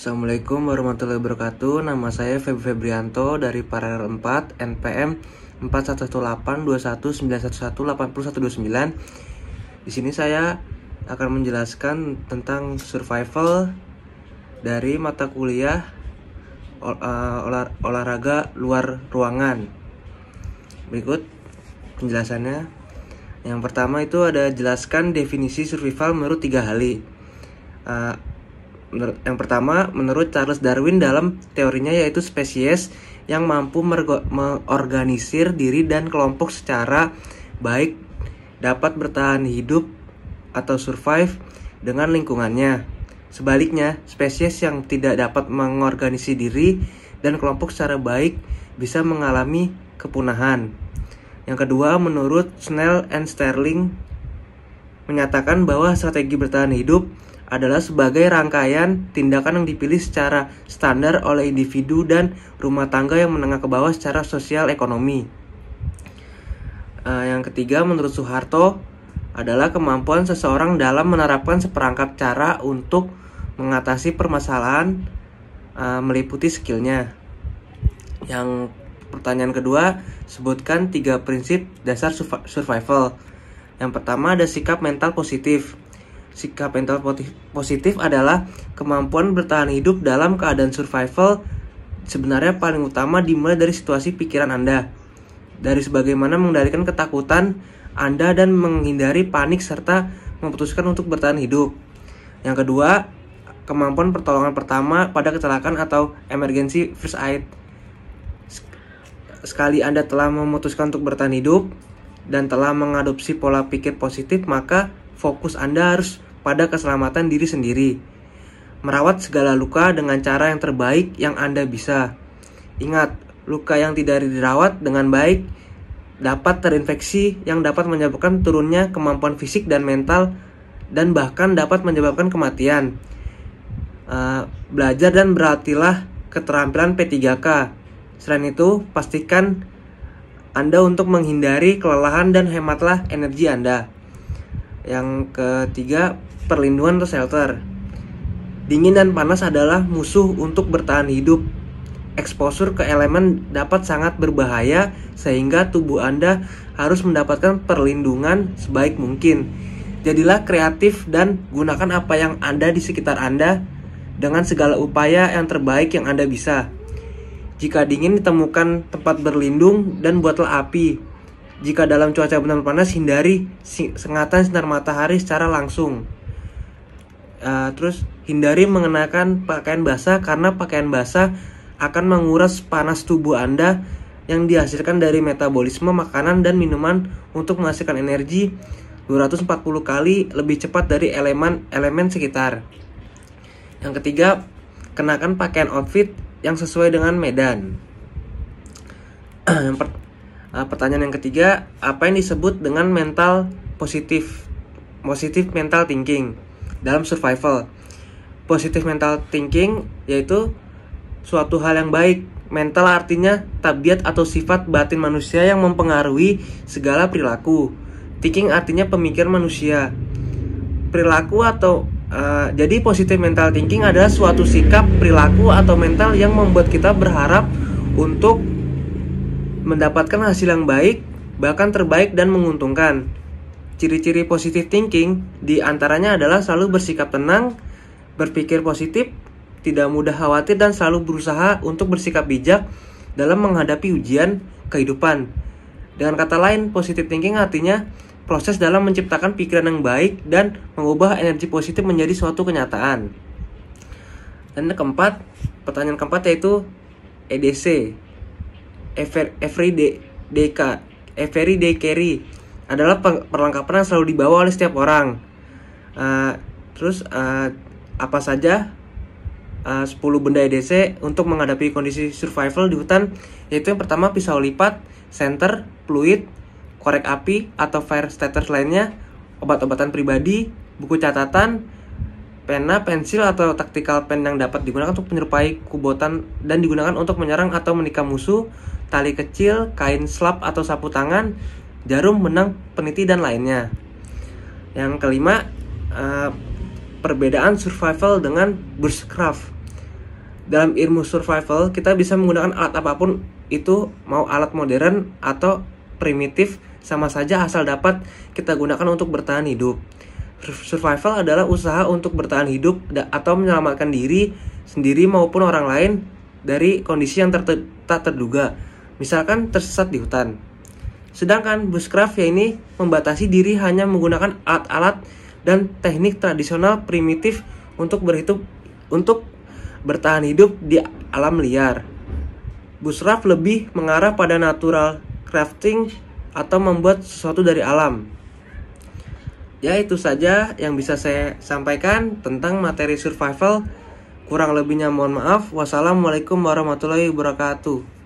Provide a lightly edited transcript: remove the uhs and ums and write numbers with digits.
Assalamualaikum warahmatullahi wabarakatuh. Nama saya Febri Febrianto dari Paralel 4 NPM 41182191181129. Di sini saya akan menjelaskan tentang survival dari mata kuliah olahraga luar ruangan. Berikut penjelasannya. Yang pertama itu ada jelaskan definisi survival menurut 3 hal. Yang pertama, menurut Charles Darwin dalam teorinya yaitu spesies yang mampu mengorganisir diri dan kelompok secara baik dapat bertahan hidup atau survive dengan lingkungannya. Sebaliknya, spesies yang tidak dapat mengorganisir diri dan kelompok secara baik bisa mengalami kepunahan. Yang kedua, menurut Snell and Sterling menyatakan bahwa strategi bertahan hidup adalah sebagai rangkaian tindakan yang dipilih secara standar oleh individu dan rumah tangga yang menengah ke bawah secara sosial ekonomi. Yang ketiga, menurut Soeharto adalah kemampuan seseorang dalam menerapkan seperangkat cara untuk mengatasi permasalahan meliputi skillnya. Yang pertanyaan kedua, sebutkan 3 prinsip dasar survival. Yang pertama ada sikap mental positif. Sikap mental positif adalah kemampuan bertahan hidup dalam keadaan survival. Sebenarnya paling utama dimulai dari situasi pikiran Anda, dari sebagaimana mengendalikan ketakutan Anda dan menghindari panik serta memutuskan untuk bertahan hidup. Yang kedua, kemampuan pertolongan pertama pada kecelakaan atau emergency first aid. Sekali Anda telah memutuskan untuk bertahan hidup dan telah mengadopsi pola pikir positif, maka fokus Anda harus pada keselamatan diri sendiri. Merawat segala luka dengan cara yang terbaik yang Anda bisa. Ingat, luka yang tidak dirawat dengan baik dapat terinfeksi yang dapat menyebabkan turunnya kemampuan fisik dan mental dan bahkan dapat menyebabkan kematian. Belajar dan berlatihlah keterampilan P3K. Selain itu, pastikan Anda untuk menghindari kelelahan dan hematlah energi Anda. Yang ketiga, perlindungan atau shelter. Dingin dan panas adalah musuh untuk bertahan hidup. Exposure ke elemen dapat sangat berbahaya sehingga tubuh Anda harus mendapatkan perlindungan sebaik mungkin. Jadilah kreatif dan gunakan apa yang ada di sekitar Anda dengan segala upaya yang terbaik yang Anda bisa. Jika dingin, ditemukan tempat berlindung dan buatlah api. Jika dalam cuaca benar panas, hindari sengatan sinar matahari secara langsung. Terus hindari mengenakan pakaian basah karena pakaian basah akan menguras panas tubuh Anda yang dihasilkan dari metabolisme makanan dan minuman untuk menghasilkan energi 240 kali lebih cepat dari elemen sekitar. Yang ketiga, kenakan pakaian outfit yang sesuai dengan medan. Pertanyaan yang ketiga, apa yang disebut dengan mental positif mental thinking dalam survival? Positive mental thinking yaitu suatu hal yang baik. Mental artinya tabiat atau sifat batin manusia yang mempengaruhi segala perilaku. Thinking artinya pemikiran manusia. Perilaku atau jadi positive mental thinking adalah suatu sikap, perilaku atau mental yang membuat kita berharap untuk mendapatkan hasil yang baik, bahkan terbaik dan menguntungkan. Ciri-ciri positive thinking diantaranya adalah selalu bersikap tenang, berpikir positif, tidak mudah khawatir dan selalu berusaha untuk bersikap bijak dalam menghadapi ujian kehidupan. Dengan kata lain, positive thinking artinya proses dalam menciptakan pikiran yang baik dan mengubah energi positif menjadi suatu kenyataan. Dan yang keempat, pertanyaan keempat yaitu EDC. Everyday carry adalah perlengkapan yang selalu dibawa oleh setiap orang. Apa saja 10 benda EDC untuk menghadapi kondisi survival di hutan, yaitu yang pertama pisau lipat, senter, fluid, korek api atau fire starters lainnya, obat-obatan pribadi, buku catatan, pena, pensil atau tactical pen yang dapat digunakan untuk menyerupai kubotan dan digunakan untuk menyerang atau menikam musuh, tali kecil, kain slap atau sapu tangan, jarum, benang, peniti dan lainnya. Yang kelima, perbedaan survival dengan bushcraft. Dalam ilmu survival, kita bisa menggunakan alat apapun itu, mau alat modern atau primitif, sama saja asal dapat kita gunakan untuk bertahan hidup. Survival adalah usaha untuk bertahan hidup atau menyelamatkan diri sendiri maupun orang lain dari kondisi yang tak terduga, misalkan tersesat di hutan. Sedangkan bushcraft ya ini membatasi diri hanya menggunakan alat-alat dan teknik tradisional primitif untuk bertahan hidup di alam liar. Bushcraft lebih mengarah pada natural crafting atau membuat sesuatu dari alam. Ya, itu saja yang bisa saya sampaikan tentang materi survival. Kurang lebihnya mohon maaf. Wassalamualaikum warahmatullahi wabarakatuh.